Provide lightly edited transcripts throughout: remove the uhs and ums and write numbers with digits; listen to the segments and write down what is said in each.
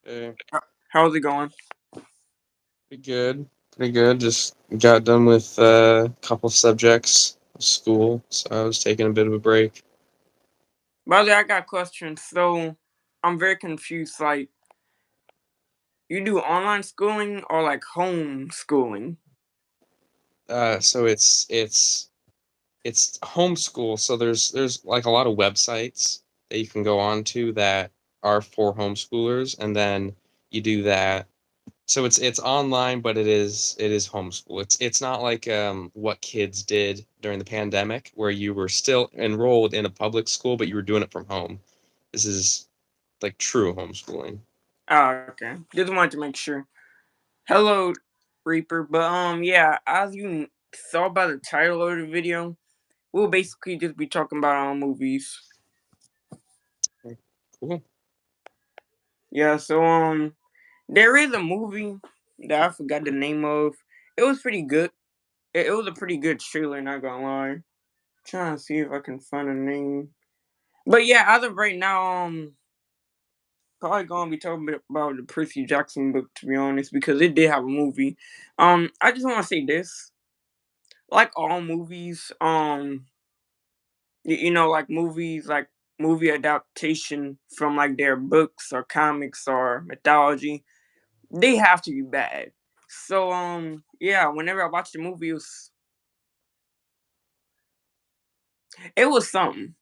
Hey, How's it going? pretty good. Pretty good. Just got done with a couple subjects of school, so I was taking a bit of a break. By the way, I got questions. So I'm very confused. Like, you do online schooling or like home schooling? So it's homeschool. So there's like a lot of websites that you can go on to that are for homeschoolers, and then you do that. So it's online, but it is homeschool. It's not like what kids did during the pandemic, where you were still enrolled in a public school, but you were doing it from home. This is like true homeschooling. Oh, okay. Just wanted to make sure. Hello, Reaper. But yeah, as you saw by the title of the video, we'll basically just be talking about our movies. Cool. Yeah. So there is a movie that I forgot the name of. It was pretty good. It was a pretty good trailer. Not gonna lie. Trying to see if I can find a name. But yeah, as of right now, probably gonna be talking about the Percy Jackson book, to be honest, because it did have a movie. I just want to say this: like all movies, like movies, like movie adaptation from like their books or comics or mythology, they have to be bad. So, yeah, whenever I watched the movie, it was something.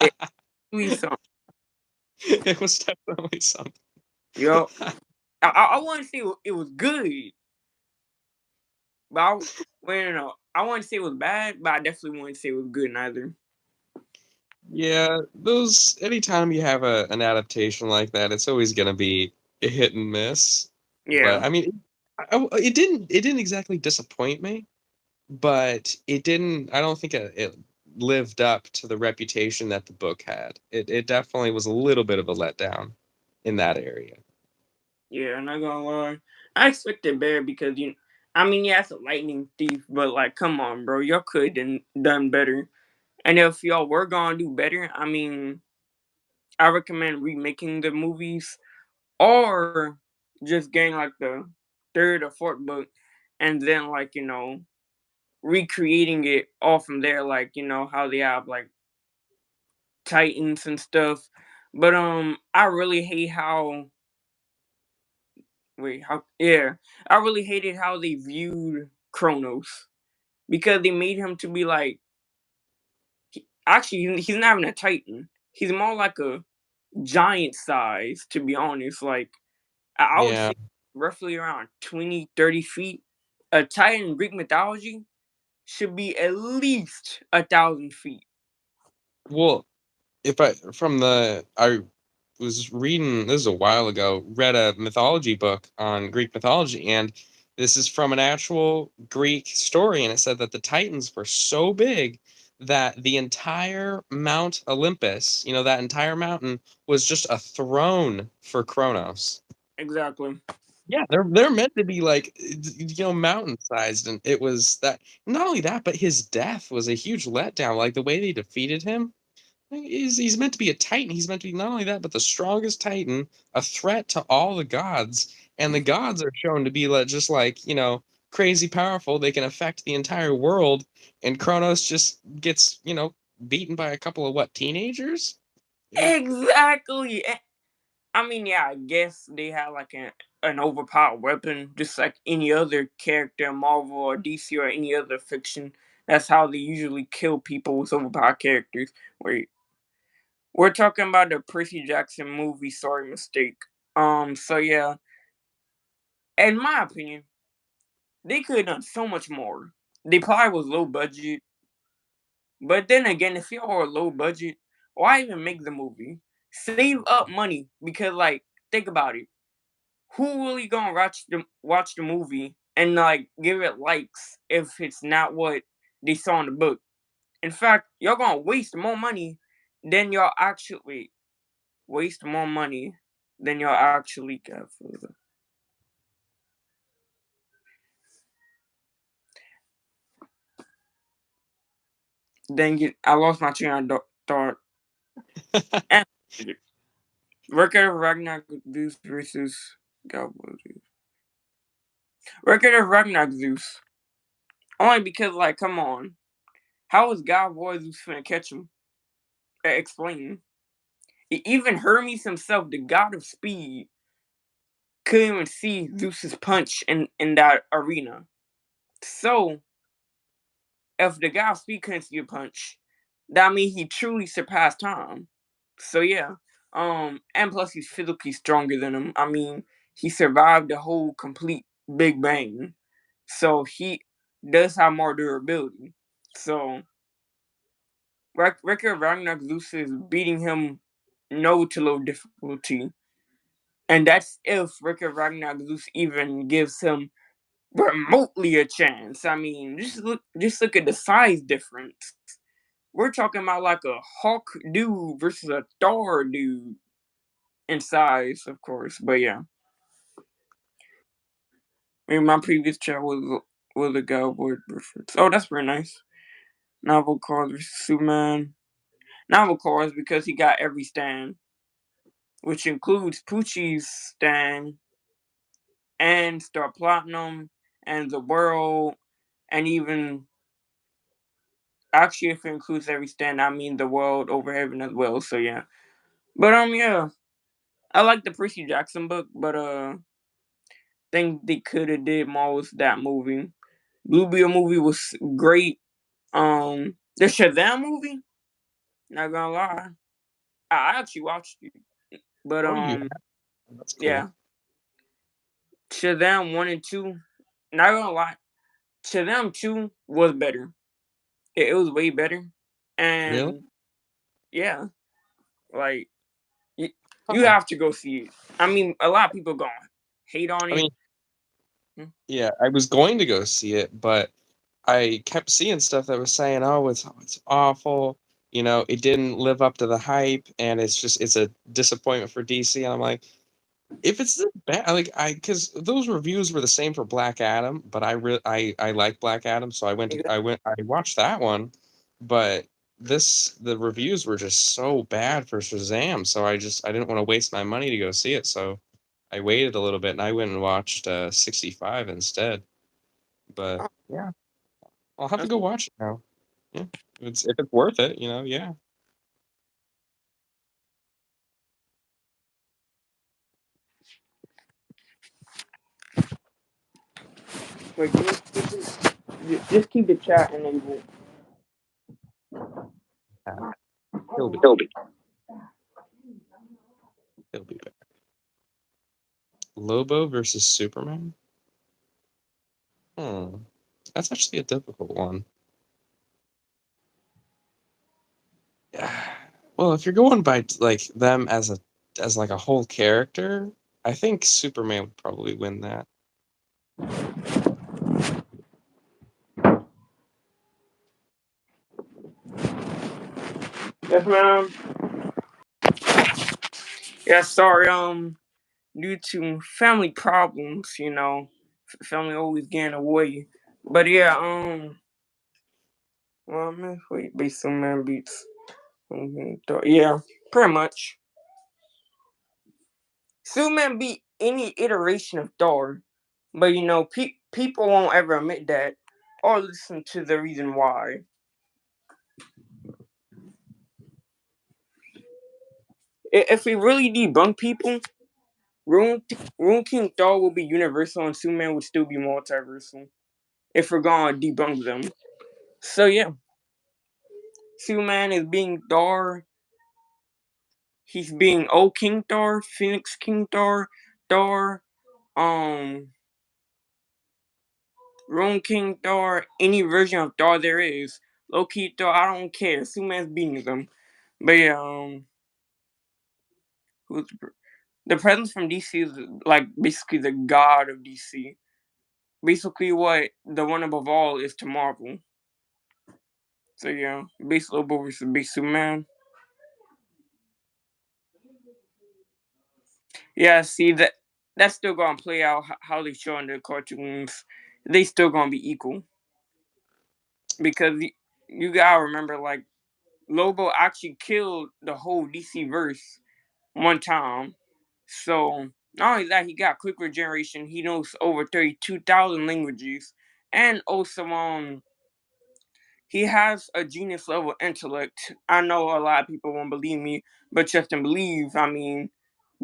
It really something. It was definitely something. Yo, I wouldn't say it was good, but well, I wouldn't say it was bad, but I definitely wouldn't say it was good neither. Yeah, those anytime you have an adaptation like that, it's always gonna be a hit and miss. But Yeah. I mean, it didn't exactly disappoint me, but it didn't. I don't think it lived up to the reputation that the book had. It definitely was a little bit of a letdown in that area. Yeah, I'm not gonna lie. I expected better because I mean, yeah, it's a lightning thief, but like, come on, bro, y'all could have done better. And if y'all were gonna do better, I mean, I recommend remaking the movies or just getting like the third or fourth book, and then like recreating it all from there, like how they have like Titans and stuff. But I really hate how wait how yeah I really hated how they viewed Kronos because they made him to be like actually he's not even a Titan. He's more like a giant size, to be honest. Like I would Yeah. say roughly around 20-30 feet. A Titan in Greek mythology should be at least 1,000 feet. Well, if I from the I was reading this is a while ago, read a mythology book on Greek mythology, and this is from an actual Greek story, and it said that the Titans were so big that the entire Mount Olympus, that entire mountain was just a throne for Kronos. Exactly. Yeah, they're meant to be like mountain sized, and it was that. Not only that, but his death was a huge letdown. Like the way they defeated him, he's meant to be a titan. He's meant to be not only that, but the strongest titan, a threat to all the gods. And the gods are shown to be like just like, crazy powerful. They can affect the entire world. And Kronos just gets, beaten by a couple of what, teenagers? It, Exactly. I mean, yeah, I guess they had like an overpowered weapon, just like any other character in Marvel or DC or any other fiction. That's how they usually kill people with overpowered characters. Wait, we're talking about the Percy Jackson movie. Sorry, mistake. So yeah, in my opinion, they could have done so much more. They probably was low budget, but then again, if y'all are low budget, why even make the movie? Save up money because, like, think about it. Who really gonna watch the movie and like give it likes if it's not what they saw in the book? In fact, y'all gonna than y'all actually waste more money than y'all actually get for the. Dang it! I lost my train of thought. And Record of Ragnarok Zeus versus Cowboy Zeus. Record of Ragnarok Zeus. Only because, like, come on. How is God Boy Zeus finna catch him? Explain. Even Hermes himself, the god of speed, couldn't even see Zeus's punch in that arena. So, if the god of speed couldn't see a punch, that means he truly surpassed time. So yeah. And plus he's physically stronger than him. I mean, he survived the whole complete Big Bang. So he does have more durability. So Record Ragnarok Zeus is beating him no to low difficulty. And that's if Record Ragnarok Zeus even gives him remotely a chance. I mean, just look at the size difference. We're talking about like a Hulk dude versus a Thor dude in size, of course. But yeah, I mean, my previous chat was a Cowboy reference. Oh, that's very nice. Novel Cars versus Superman. Novel Cars because he got every stand, which includes Poochie's stand and Star Platinum and the world, and even actually, if it includes every stand, I mean the world over heaven as well. So yeah, but yeah, I like the Percy Jackson book, but think they could have did more with that movie. Bluebeard movie was great. The Shazam movie, not gonna lie, I actually watched it, but Oh, you that's cool. yeah, Shazam 1 and 2, not gonna lie, Shazam 2 was better. It was way better, Really? and yeah, like you, you Huh. have to go see it. I mean, a lot of people gonna hate on I it. mean, Hmm. yeah, I was going to go see it, but I kept seeing stuff that was saying, "Oh, it's awful." You know, it didn't live up to the hype, and it's a disappointment for DC. And I'm like, if it's this bad, like because those reviews were the same for Black Adam, but I like Black Adam, so I watched that one, but the reviews were just so bad for Shazam, so I didn't want to waste my money to go see it, so I waited a little bit and I went and watched 65 instead. But yeah, I'll have to go watch it now. Yeah, if it's worth it, yeah. Like, just keep the chat enabled. Uh, he'll be He'll be. he'll be back. Lobo versus Superman. Hmm. That's actually a difficult one. Yeah. Well, if you're going by like them as like a whole character, I think Superman would probably win that. Yes, ma'am. Yeah, sorry. Due to family problems, family always getting away. But yeah, well, man, wait, based on man beats. Yeah, pretty much. Superman beat any iteration of Thor, but people won't ever admit that or listen to the reason why. If we really debunk people, Rune King Thor will be universal and Superman would still be multiversal. If we're gonna debunk them. So yeah, Superman is being Thor. He's being Old King Thor, Phoenix King Thor, Thor, um, Rune King Thor, any version of Thor there is. Loki Thor, I don't care. Superman's beating them. But yeah, who's the presence from DC is like basically the god of DC. Basically, what the one above all is to Marvel. So yeah, base Lobo versus base Superman. Yeah, see that's still gonna play out how they show in the cartoons. They still gonna be equal because you gotta remember, like, Lobo actually killed the whole DC verse one time. So not only that, he got quick regeneration. He knows over 32,000 languages, and also he has a genius level intellect. I know a lot of people won't believe me, but just to believe, I mean,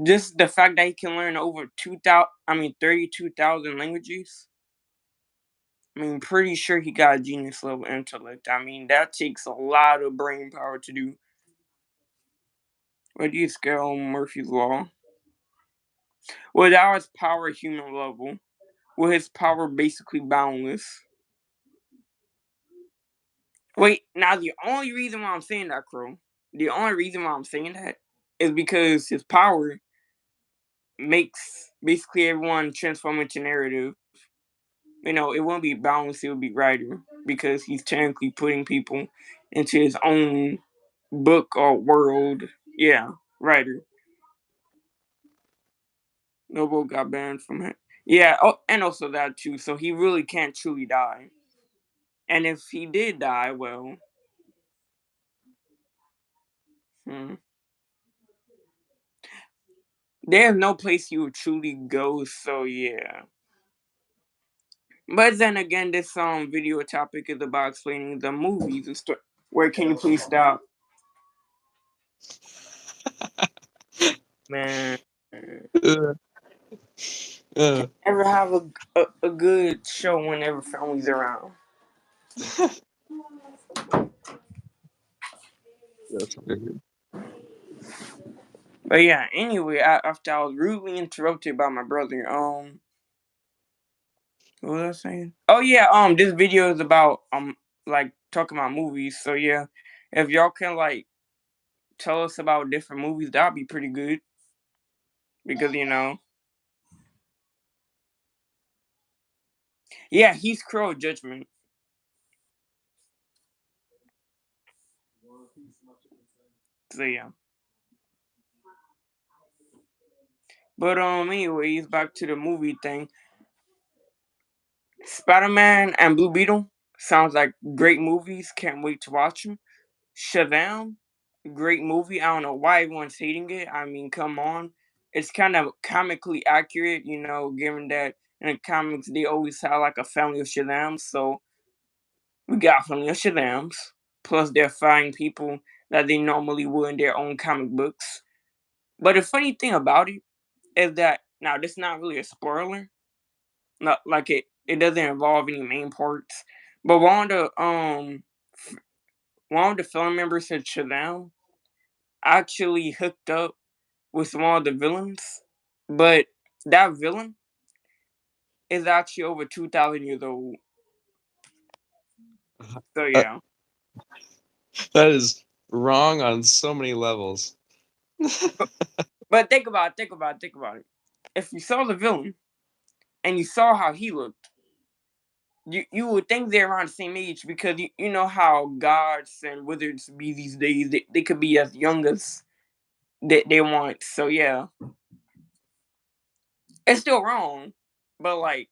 just the fact that he can learn over 2,000, I mean, 32,000 languages. I mean, pretty sure he got a genius level intellect. I mean, that takes a lot of brain power to do. What do you scale Murphy's Law? Without his power human level, with his power basically boundless. Wait, now the only reason why I'm saying that, Crow, the only reason why I'm saying that is because his power makes basically everyone transform into narrative. You know, it won't be balanced, it will be writer because he's technically putting people into his own book or world. Yeah, writer. Noble got banned from it. Yeah, oh, and also that too. So he really can't truly die. And if he did die, well, hmm, there's no place he would truly go. So yeah. But then again, this video topic is about explaining the movies and stuff. Where can you please stop, man? Uh, uh, Ever have a good show whenever family's around. that's weird. But yeah, anyway, after I was rudely interrupted by my brother, what was I saying? Oh yeah, this video is about like talking about movies. So yeah, if y'all can like tell us about different movies, that'd be pretty good because yeah, he's Crow Judgment. So yeah, but anyways, back to the movie thing. Spider Man and Blue Beetle sounds like great movies. Can't wait to watch them. Shazam, great movie. I don't know why everyone's hating it. I mean, come on. It's kind of comically accurate, given that in the comics they always have like a family of Shazams. So we got a family of Shazams. Plus, they're fighting people that they normally would in their own comic books. But the funny thing about it is that now this is not really a spoiler. Not like it doesn't involve any main parts. But one of the film members said Shazam actually hooked up with one of the villains, but that villain is actually over 2,000 years old. So Uh, yeah, that is wrong on so many levels. but think about it. If you saw the villain and you saw how he looked, you would think they're around the same age because you know how gods and wizards be these days. They could be as young as they want. So yeah, it's still wrong, but like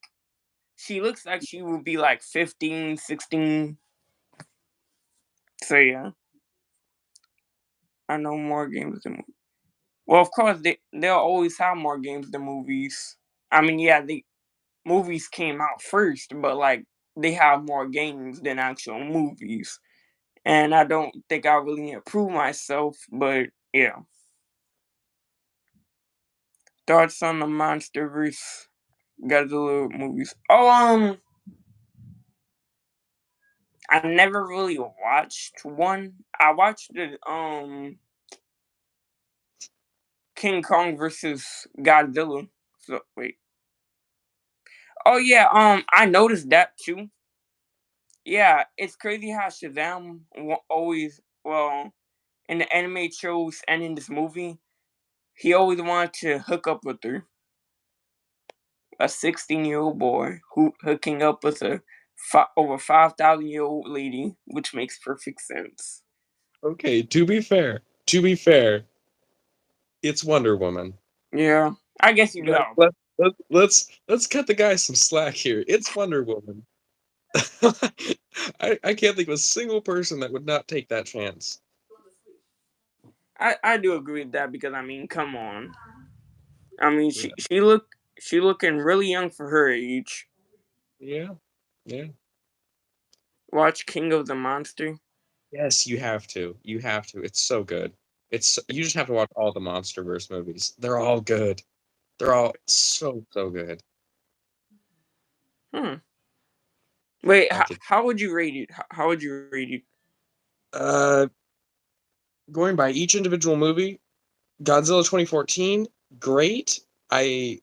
she looks like she would be like 15, 16. So yeah, I know more games than movies. Well, of course they'll always have more games than movies. I mean, yeah, the movies came out first, but like they have more games than actual movies. And I don't think I really improve myself, but yeah. Thoughts on the MonsterVerse Godzilla movies? Oh, I never really watched one. I watched the King Kong versus Godzilla. So wait. Oh yeah, I noticed that too. Yeah, it's crazy how Shazam always, well, in the anime shows and in this movie, he always wanted to hook up with her. A 16-year-old boy who hooking up with a over 5,000-year-old lady, which makes perfect sense. Okay, to be fair, it's Wonder Woman. Yeah, I guess you do Let, have. let, let's cut the guy some slack here. It's Wonder Woman. I can't think of a single person that would not take that chance. I do agree with that because I mean, come on. I mean, Yeah, she looking really young for her age. yeah, yeah. Watch King of the Monster. Yes, you have to. You have to. It's so good. You just have to watch all the MonsterVerse movies. They're all good. They're all so good. Hmm. Wait, I could how would you rate it? How would you rate it? uh going by each individual movie, Godzilla 2014, great. I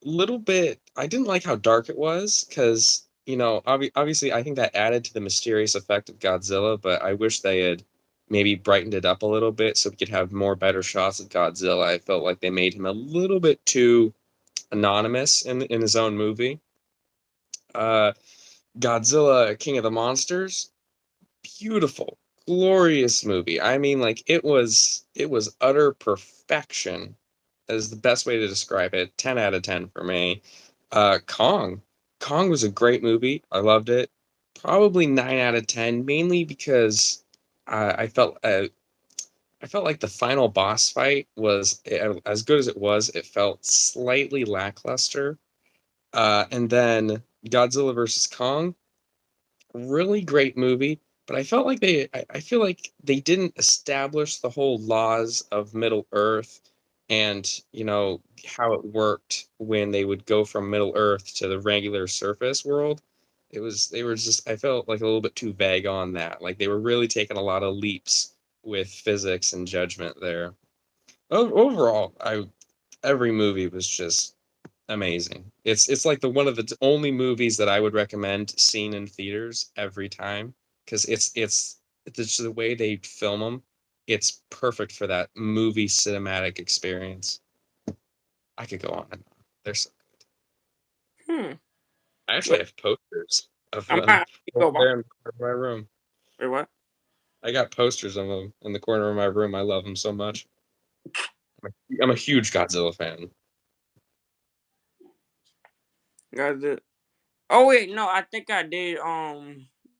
didn't like how dark it was because, obviously I think that added to the mysterious effect of Godzilla, but I wish they had maybe brightened it up a little bit so we could have more better shots of Godzilla. I felt like they made him a little bit too anonymous in his own movie. Uh, Godzilla King of the Monsters, beautiful, glorious movie. I mean, like it was utter perfection is the best way to describe it. 10 out of 10 for me. Kong. Kong was a great movie. I loved it. Probably 9 out of 10, mainly because I felt like the final boss fight was as good as it was. It felt slightly lackluster. And then Godzilla versus Kong, really great movie, but I feel like they didn't establish the whole laws of Middle Earth and, how it worked when they would go from Middle Earth to the regular surface world. They were just, I felt like a little bit too vague on that. Like they were really taking a lot of leaps with physics and judgment there. Overall, I every movie was just amazing. It's like the one of the only movies that I would recommend seeing in theaters every time because it's just the way they film them. It's perfect for that movie cinematic experience. I could go on and on. They're so good. Hmm. I actually Wait, have posters of I them might over go watch. there in the corner of my room. Wait, what? I got posters of them in the corner of my room. I love them so much. I'm a huge Godzilla fan. Guys, oh wait, no, I think I did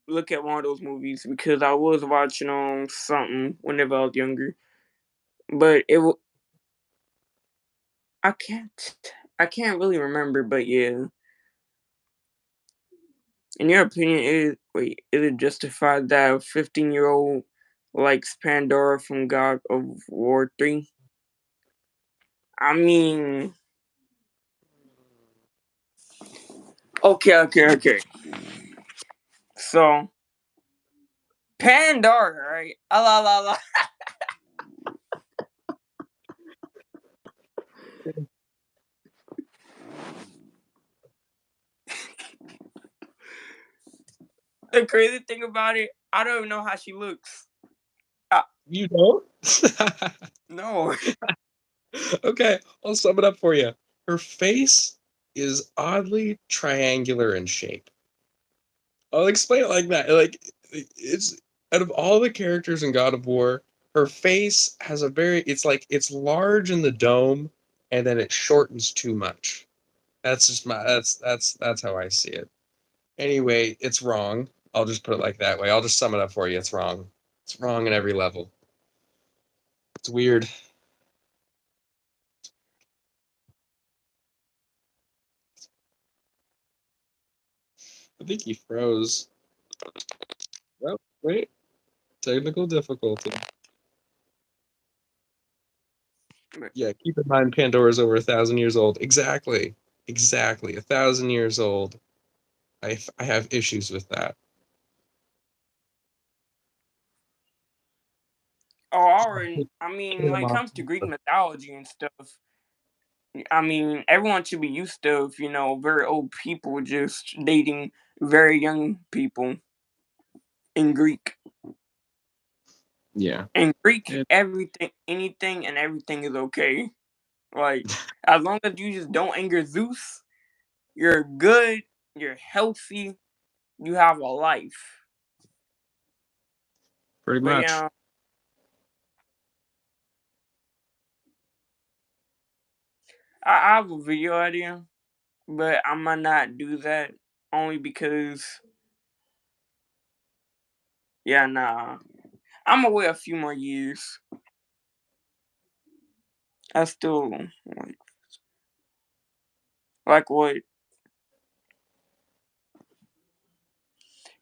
look at one of those movies because I was watching something whenever I was younger. But I can't really remember, but yeah. In your opinion, is it justified that a 15-year-old likes Pandora from God of War 3? I mean, okay. So Pandora, right? Ah, la la la. The crazy thing about it, I don't even know how she looks. Uh, You don't? no. Okay, I'll sum it up for you. Her face is oddly triangular in shape. I'll explain it like that. Like it's out of all the characters in God of War, her face has it's like it's large in the dome and then it shortens too much. That's how I see it. Anyway, it's wrong. I'll just put it like that way. I'll just sum it up for you. It's wrong. It's wrong in every level. It's weird. I think he froze. Oh, wait. Technical difficulty. Yeah, keep in mind Pandora's over 1,000 years old. Exactly. Exactly. 1,000 years old. I have issues with that. Oh, already. I mean, Kill when him it off. comes to Greek mythology and stuff, I mean, everyone should be used to, very old people just dating very young people in Greek. Yeah. In Greek, And everything, anything, and everything is okay. Like, as long as you just don't anger Zeus, you're good, you're healthy, you have a life. pretty But much. yeah, I have a video idea, but I might not do that only because, yeah, nah. I'm gonna wait a few more years. I still like what.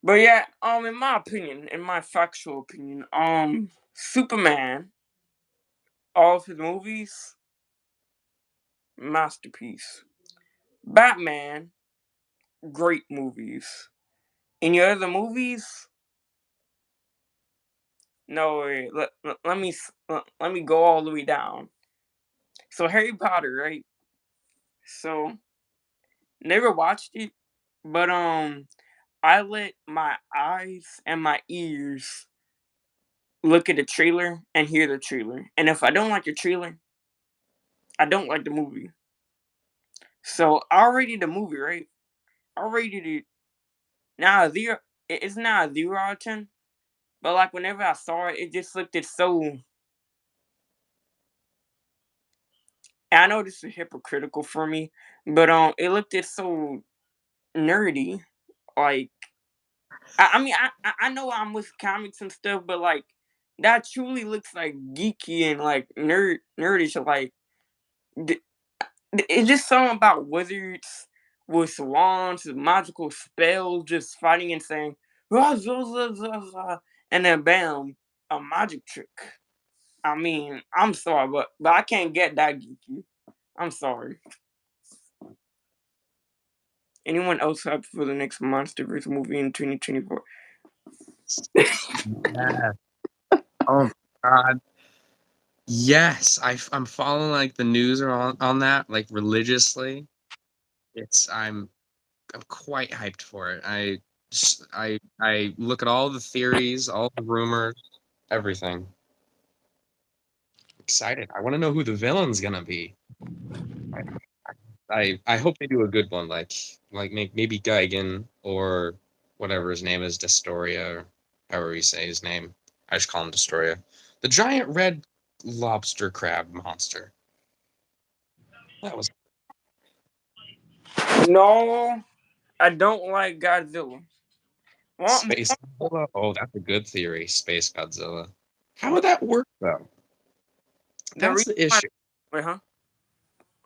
But yeah, in my opinion, in my factual opinion, Superman, all of his movies, masterpiece. Batman, great movies. In your other movies, no way. Let me go all the way down. So Harry Potter, right? So never watched it, but I let my eyes and my ears look at the trailer and hear the trailer. And if I don't like the trailer, I don't like the movie. So I rated the movie, right? I rated it now zero. It's not a 0 out of 10, but like whenever I saw it, it just looked it so. And I know this is hypocritical for me, but it looked it so nerdy. Like I mean, I know I'm with comics and stuff, but like that truly looks like geeky and like nerdish. Like th- it's just something about wizards with wands, magical spells, just fighting and saying, "Rah, zah, zah, zah, zah," and then bam, a magic trick. I mean, I'm sorry, but I can't get that geeky. I'm sorry. Anyone else up for the next MonsterVerse movie in 2024? Yeah. Oh my god. Yes, I'm following like the news on that like religiously. It's I'm quite hyped for it. I look at all the theories, all the rumors, everything. Excited. I want to know who the villain's gonna be. I, I hope they do a good one, like maybe Gigan or whatever his name is, Destoria, or however you say his name. I just call him Destoria. The giant red lobster crab monster. That was No, I don't like Godzilla. Well, Space Godzilla. Oh, that's a good theory. Space Godzilla. How would that work though? the That's reason the why, issue. wait, huh?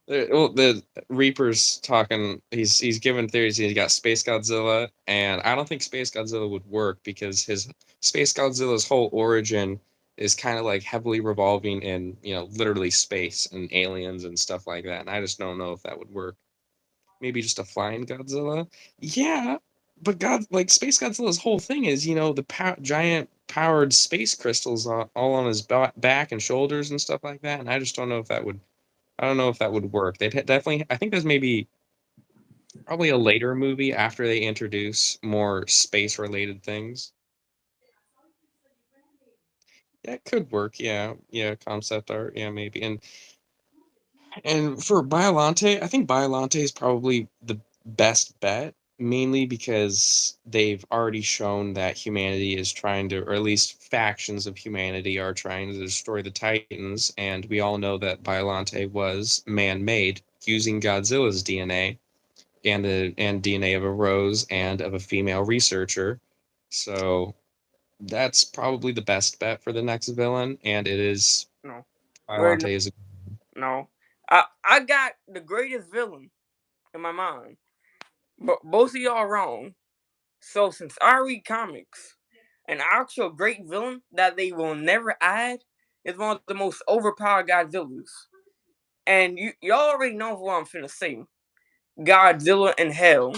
Well, the Reaper's talking. He's given theories. He's got Space Godzilla, and I don't think Space Godzilla would work because his Space Godzilla's whole origin is kind of like heavily revolving in literally space and aliens and stuff like that. And I just don't know if that would work. Maybe just a flying Godzilla. Yeah, but like Space Godzilla's whole thing is the giant powered space crystals all on his back and shoulders and stuff like that. And I just don't know if that would. I don't know if that would work. They'd definitely. I think there's maybe probably a later movie after they introduce more space related things. Yeah, it could work. Yeah, yeah, concept art. Yeah, maybe. And for Biolante, I think Biolante is probably the best bet, mainly because they've already shown that humanity is trying to, or at least factions of humanity are trying to destroy the Titans, and we all know that Biolante was man-made using Godzilla's DNA and DNA of a rose and of a female researcher. So that's probably the best bet for the next villain, and it is No, wait, no, Biolante is. no. I got the greatest villain in my mind, but both of y'all wrong. So since I read comics, an actual great villain that they will never add is one of the most overpowered Godzillas. And y'all already know what I'm finna say. Godzilla in Hell.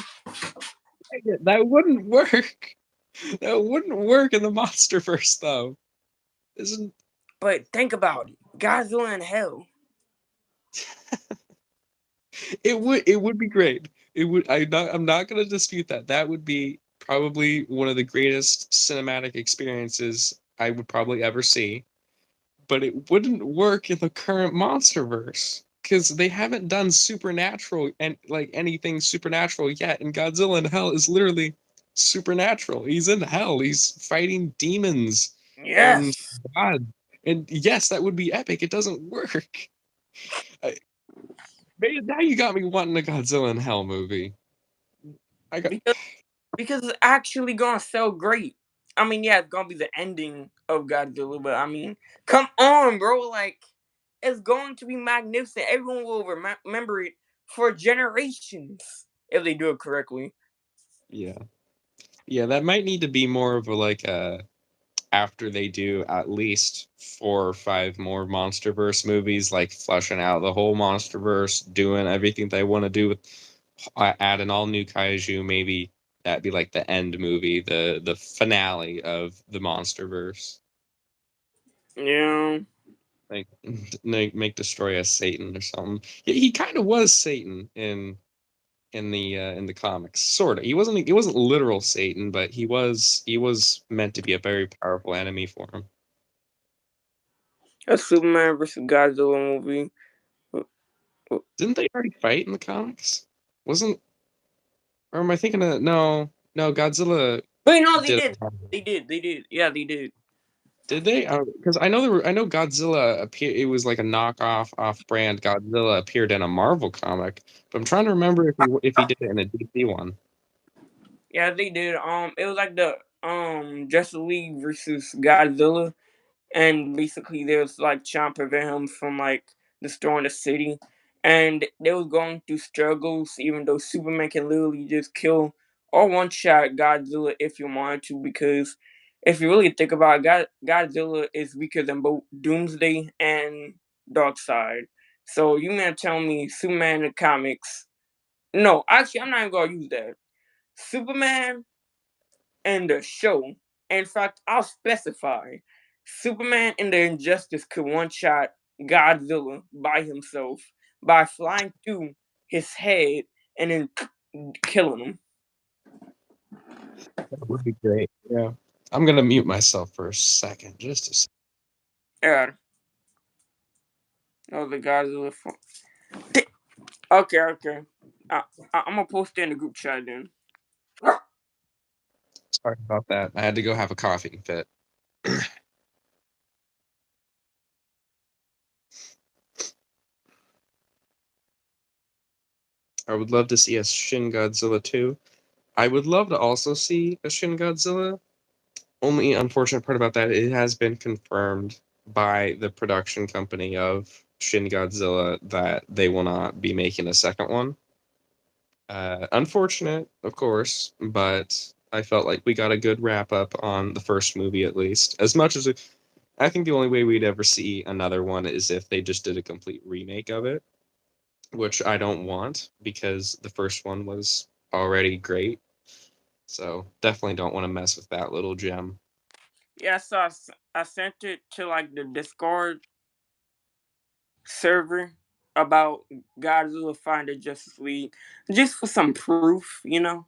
That wouldn't work. That wouldn't work in the MonsterVerse, though. Isn't But think about it. Godzilla in Hell. it? Would be great. It would. I'm not going to dispute that. That would be probably one of the greatest cinematic experiences I would probably ever see. But it wouldn't work in the current MonsterVerse because they haven't done supernatural and like anything supernatural yet. And Godzilla in Hell is literally supernatural. He's in hell. He's fighting demons and Yes. God. And yes, that would be epic. It doesn't work. I, Man, now you got me wanting a Godzilla in Hell movie. I got Because because it's actually gonna sell great. I mean, yeah, it's gonna be the ending of Godzilla, but I mean, come on, bro. Like, is going to be magnificent. Everyone will remember it for generations if they do it correctly. Yeah. Yeah, that might need to be more of a like a after they do at least 4 or 5 more MonsterVerse movies, like fleshing out the whole MonsterVerse, doing everything they want to do with add an all new kaiju. Maybe that'd be like the end movie, the finale of the MonsterVerse. Yeah. Like make Destroy as Satan or something. He kind of was Satan in the comics, sort of. He wasn't literal Satan, but he was meant to be a very powerful enemy for him. A Superman versus Godzilla movie. Didn't they already fight in the comics? Wasn't or am I thinking of no, no, Godzilla Wait, no, they did did. They did. They did. Yeah, they did. did they? Because I know Godzilla appear it was like a knockoff off-brand Godzilla appeared in a Marvel comic, but I'm trying to remember if he did it in a DC one. Yeah, they did. It was like the Justice League versus Godzilla, and basically they was like trying to prevent him from like destroying the city, and they was going through struggles. Even though Superman can literally just kill or one shot Godzilla if you wanted to, because if you really think about it, Godzilla is weaker than both Doomsday and Darkseid. So you mean to tell me Superman in the comics? No, actually, I'm not even gonna use that. Superman and the show. In fact, I'll specify Superman in the Injustice could one shot Godzilla by himself by flying through his head and then killing him. That would be great. Yeah. I'm gonna mute myself for a second, just a second. Yeah, that was the Godzilla. Okay, okay. I'm gonna post it in the group chat then. Sorry about that. I had to go have a coughing fit. I would love to see a Shin Godzilla 2. I would love to also see a Shin Godzilla. Only unfortunate part about that, it has been confirmed by the production company of Shin Godzilla that they will not be making a second one. Unfortunate, of course, but I felt like we got a good wrap up on the first movie at least. As much as I think the only way we'd ever see another one is if they just did a complete remake of it, which I don't want because the first one was already great. So definitely don't want to mess with that little gem. Yeah, so I sent it to like the Discord server about Godzilla Finder Justice League just for some proof, you know.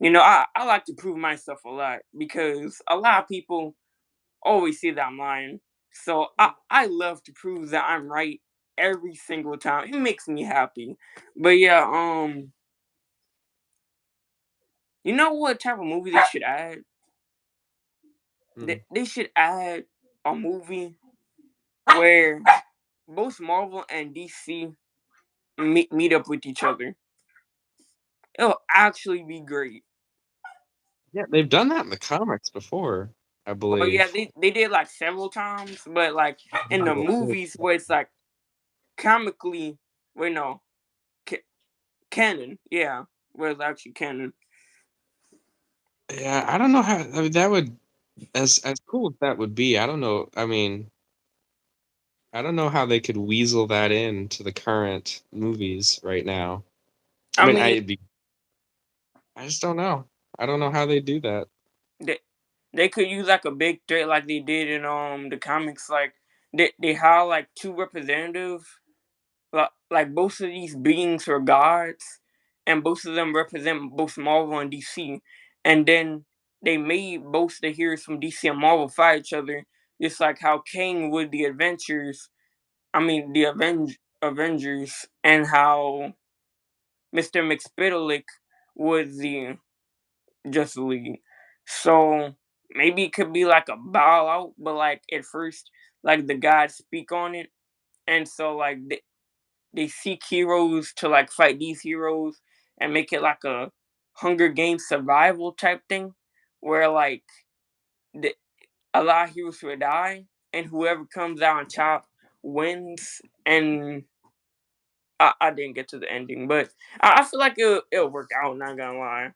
I like to prove myself a lot because a lot of people always say that I'm lying. So I love to prove that I'm right every single time. It makes me happy. But yeah, you know what type of movie they should add? Hmm. They should add a movie where both Marvel and DC meet up with each other. It'll actually be great. Yeah, they've done that in the comics before, I Oh yeah, believe. they did like several times, but like in the movies where it's like comically, wait no, ca- canon, yeah, where it's actually canon. Yeah, I don't know how. I mean, that would as cool as that would be. I don't know. I mean, I don't know how they could weasel that into the current movies right now. I I mean, mean, I just don't know. I don't know how they do that. they they could use like a big threat like they did in the comics. Like they had like two representative, like both of these beings are gods, and both of them represent both Marvel and DC. And then they made both the heroes from DC and Marvel fight each other, just like how Kang would the Adventures. I mean the Avengers, and how Mister McSpittalick was the Justice League. So maybe it could be like a bow out, but like at first, like the gods speak on it, and so like they seek heroes to like fight these heroes and make it like a Hunger Games survival type thing, where like the, a lot of heroes would die, and whoever comes out on top wins. And I didn't get to the ending, but I feel like it'll work out. Not gonna lie.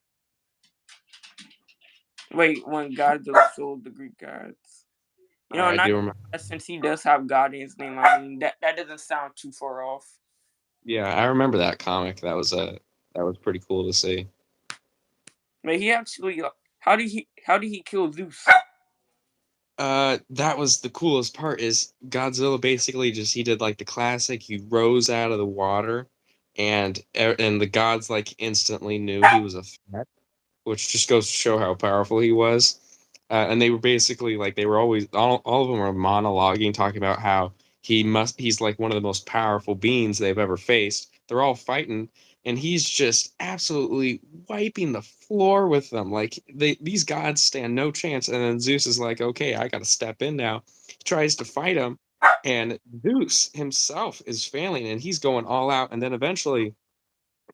Wait, when Godzilla sold the Greek gods, I not do remember. since he does have God in his name. I mean, that doesn't sound too far off. Yeah, I remember that comic. That was pretty cool to see. But he actually, how did he kill Zeus? That was the coolest part is Godzilla basically just he did like the classic, he rose out of the water and the gods like instantly knew he was a threat, which just goes to show how powerful he was. And they were basically like they were always all of them were monologuing, talking about how he's like one of the most powerful beings they've ever faced. They're all fighting, and he's just absolutely wiping the floor with them. Like these gods stand no chance. And then Zeus is like, okay, I gotta step in now. He tries to fight him, and Zeus himself is failing, and he's going all out. And then eventually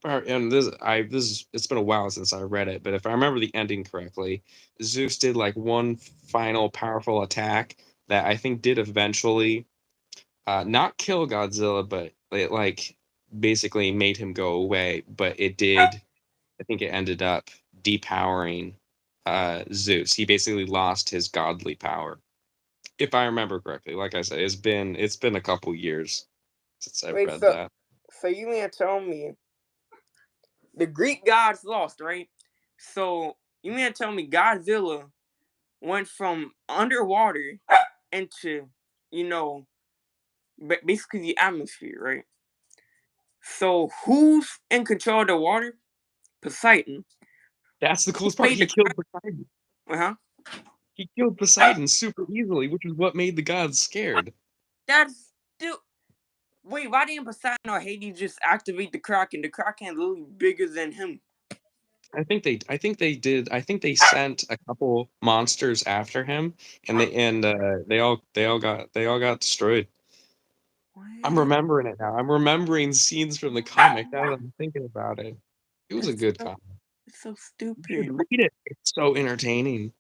and this is it's been a while since I read it, but if I remember the ending correctly, Zeus did like one final powerful attack that I think did eventually not kill Godzilla, but it like basically made him go away. But it did, I think it ended up depowering Zeus. He basically lost his godly power, if I remember correctly. Like I said, it's been a couple years since I've Wait, read so that. you mean to tell me the Greek gods lost, right? So you mean to tell me Godzilla went from underwater into, you know, basically the atmosphere, right? So who's in control of the water? Poseidon. That's the Who coolest part. made He the killed Poseidon. huh? He killed Poseidon super easily, which is what made the gods scared. That's still. Wait, why didn't Poseidon or Hades just activate the Kraken? The Kraken's literally bigger than him. I think they sent a couple monsters after him, and they all got destroyed. I'm What? remembering it now. I'm remembering scenes from the comic now that I'm thinking about it. It was a That's good so, comic. that's so You should stupid. read it. It's so entertaining.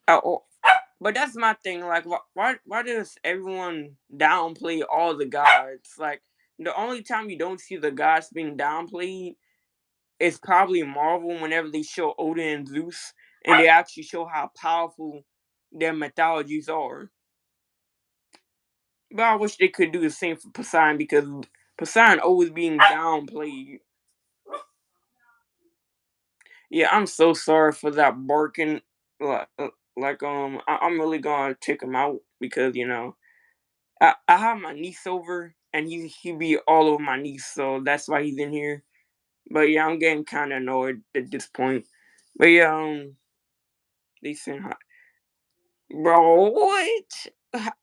Oh, but that's my thing. Like, why does everyone downplay all the gods? Like, the only time you don't see the gods being downplayed is probably Marvel whenever they show Odin and Zeus, and they actually show how powerful their mythologies are. But I wish they could do the same for Poseidon because Poseidon always being downplayed. Yeah, I'm so sorry for that barking. I'm really gonna take him out because I have my niece over and he be all over my niece, so that's why he's in here. But yeah, I'm getting kind of annoyed at this point. But yeah, they sent bro what?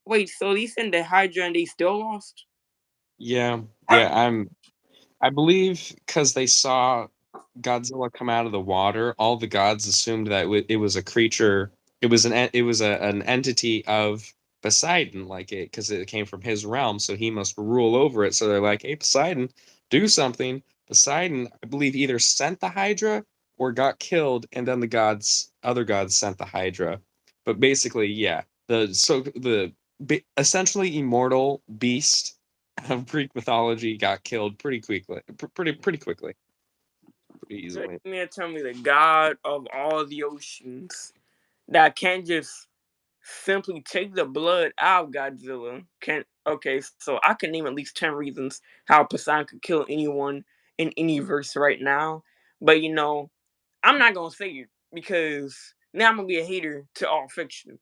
Wait, so they sent the Hydra and they still lost? Yeah, yeah. I believe because they saw Godzilla come out of the water, all the gods assumed that it was a creature. It was an entity of Poseidon, like it because it came from his realm, so he must rule over it. So they're like, "Hey, Poseidon, do something." Poseidon, I believe, either sent the Hydra or got killed, and then other gods sent the Hydra. But basically, yeah, essentially immortal beast of Greek mythology got killed pretty quickly, pretty quickly, pretty So easily. you mean to tell me the god of all the oceans that can't just simply take the blood out of Godzilla? Can Okay, so I can name at least 10 reasons how Poseidon could kill anyone in any verse right now. But I'm not gonna say it because now I'm gonna be a hater to all fiction.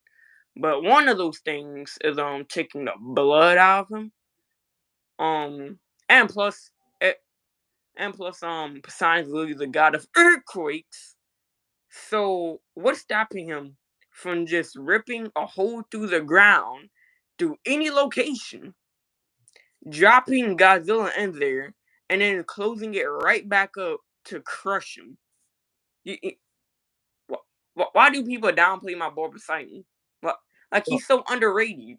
But one of those things is taking the blood out of him. Um and plus eh, Poseidon's literally the god of earthquakes. So what's stopping him from just ripping a hole through the ground to any location, dropping Godzilla in there, and then closing it right back up to crush him? Why do people downplay my boy Poseidon? What, like Well, he's so underrated.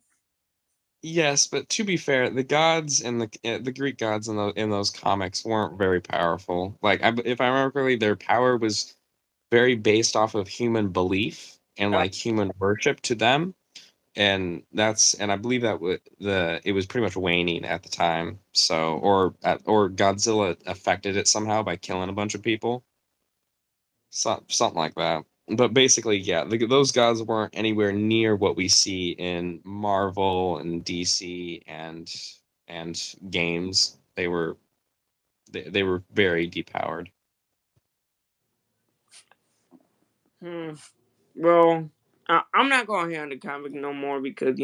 yes, but to be fair, the gods and the Greek gods in those comics weren't very powerful. Like, if I remember correctly, their power was very based off of human belief and Uh, like human worship to them. and I believe that it was pretty much waning at the time. So or Godzilla affected it somehow by killing a bunch of people, something like that. But basically, yeah, those gods weren't anywhere near what we see in Marvel and DC and games. They were very depowered. Hmm. Well, I'm not going to handle the comic no more because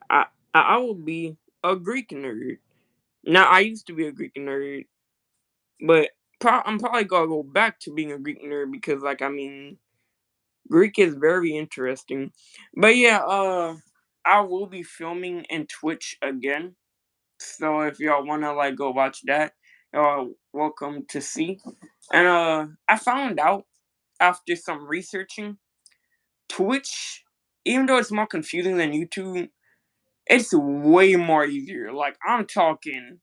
I I will be a Greek nerd. Now I used to be a Greek nerd, but I'm probably gonna go back to being a Greek nerd because, like, I mean, Greek is very interesting. But yeah, I will be filming in Twitch again. So if y'all wanna like go watch that, y'all welcome to see. And I found out after some researching, Twitch, even though it's more confusing than YouTube, it's way more easier. Like I'm talking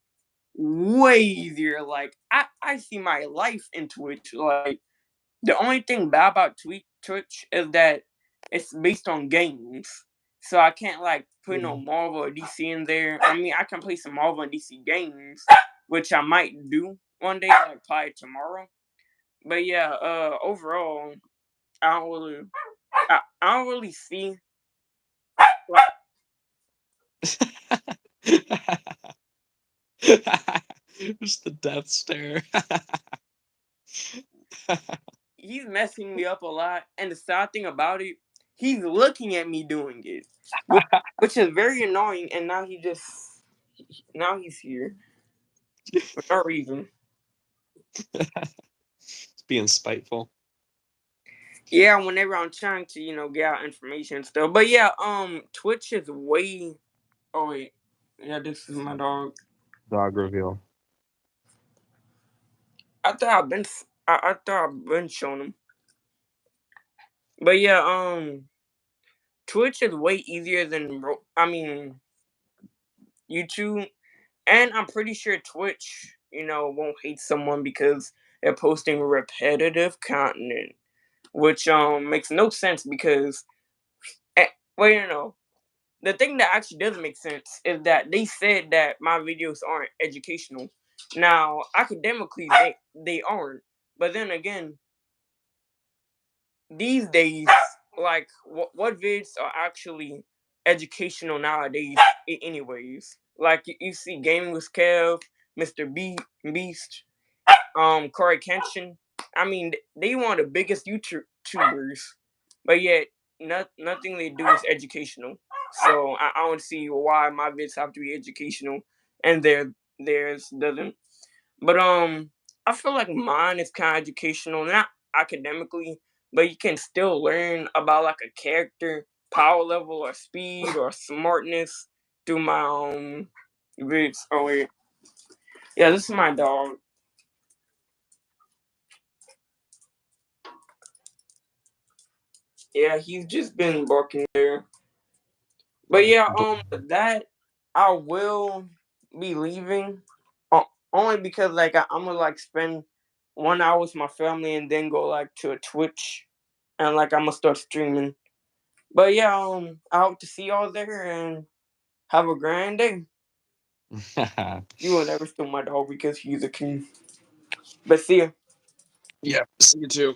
way easier. Like I see my life in Twitch. Like the only thing bad about Twitch is that it's based on games. So I can't like put no Marvel or DC in there. I mean, I can play some Marvel and DC games, which I might do one day, like probably tomorrow. But yeah, overall, I don't really, I don't really see. Like, Just the death stare. he's messing me up a lot, and the sad thing about it, he's looking at me doing it, which is very annoying. And now he's here for no reason. It's being spiteful. Yeah, whenever I'm trying to, get out information and stuff. But yeah, Twitch is way. Oh wait, yeah, this is my dog. Dog reveal. I thought I thought I've been showing him. But yeah, Twitch is way easier than I mean YouTube, and I'm pretty sure Twitch, won't hate someone because they're posting repetitive content, which makes no sense because eh, well, the thing that actually doesn't make sense is that they said that my videos aren't educational. Now, academically, they aren't. But then again, these days, like, what vids are actually educational nowadays, anyways? Like, you see Gaming with Kev, Beast, Corey Kenshin. I mean, they one of the biggest YouTubers, but yet nothing they do is educational. So I don't see why my vids have to be educational and theirs doesn't. But I feel like mine is kind of educational, not academically, but you can still learn about like a character, power level, or speed, or smartness through my vids. Oh wait, yeah, this is my dog. Yeah, he's just been barking there. But yeah, that I will be leaving. Only because like I'm gonna like spend 1 hour with my family and then go like to a Twitch and like I'm gonna start streaming. But yeah, I hope to see y'all there and have a grand day. You will never steal my dog because he's a king. But see ya. Yeah, see you too.